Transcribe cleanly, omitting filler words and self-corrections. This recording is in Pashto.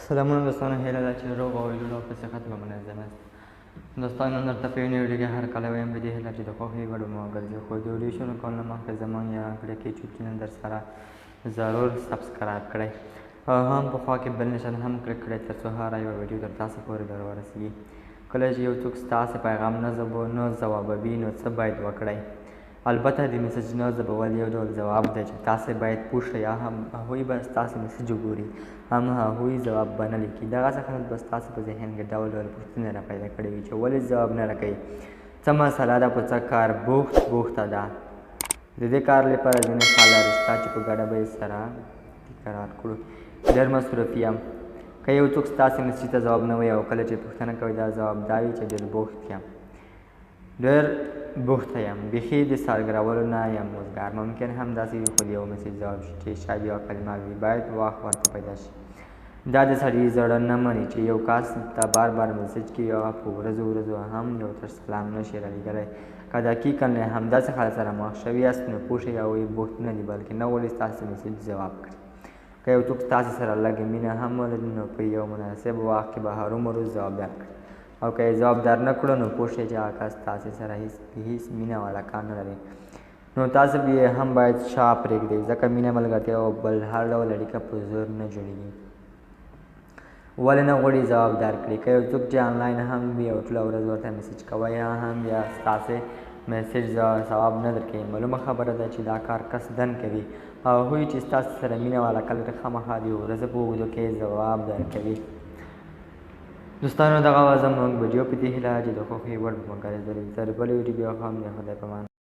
سلامونه دوستانو، هیله ده چې روغ او ایلوړ او په صحت به منظم یاست. دوستانو، نن درته په یوې ویډیو کې هر کله وایم په دې هیله چې د خوښۍ وړ مو وګرځي، خو د ویډیو شروع کولو نه مخکې زموږ یوه یوټیوب چینل در سره ضرور سبسکرایب کړئ او هم په خوا کې بل نشان هم کلیک کړئ تر څو هره یوه ویډیو تر تاسو پورې در ورسیږي. کله چې یو څوک ستاسې پیغام نه ځوابوي نو څه باید وکړئ؟ البته د میسج نه ځوابول یو ډول ځواب دی چې تاسې باید پوه شئ، یا هم هغوی به ستاسې میسج وګوري، هم هغوی ځواب به نه لیکي. دغسې خلک به ستاسې په ذهن کې ډول ډول پوښتنې را پیدا کړې وي چې ولې ځواب نه راکوي، څه مسله ده، په څه کار بوخته ده. د دې کار لپاره ځینې حل لري شته چې په ګډه به یې سره تکرار کړو. ډېر مصروف یم. که یو څوک ستاسې میسج ته ځواب نه وایي او کله چې پوښتنه کوي دا ځواب دا وي چې ډېر بوخته یم، بیخي د سرګرولو نه یم وزګار. ممکن هم داسې وي خو د یو میسج ځواب شي چې شاید یوه کلمه وي، باید وخت ورته پیدا شي. دا د سړي زړه نه مني چې یو کس ته بار بار میسج کوي او په ورځو هم یو تر سلام نشي رالیږلی. که دقیقاً له همداسې حالت سره مخ شوي یاست نو پوه شئ هغوی بوخت نه دي بلکې نه غواړي ستاسې میسج ځواب کړي. که یو څوک ستاسې سره لږ مینه هم ولري نو په یو مناسب وخت کې به هرومرو ځواب درکړي، او که یې ځواب در نه کړو نو پوه شئ چې هغه کس ستاسې سره هېڅ مینه والا کار نه لري، نو تاسو یې هم باید شا پرېږدئ، ځکه مینه، ملګرتیا او بل هر ډول اړیکه په زور نه جوړېږي. ولې نه غواړي ځواب درکړي؟ که یو څوک چې آنلاین هم وي او ټوله ورځ ورته میسج کوئ هم یا ستاسې میسج ځواب نه درکوي، معلومه خبره ده چې دا کار قصداً کوي او هغوی چې ستاسې سره مینه والا کله خامخا د ورځې په اوږدو کې ځواب درکوي. دوستانو، دغه وه زموږ ویډیو په دې هیله چې د خوښۍ وړ به مو ګرځېدلې. تر بلې ویډیو بیا هم د خدای په امان.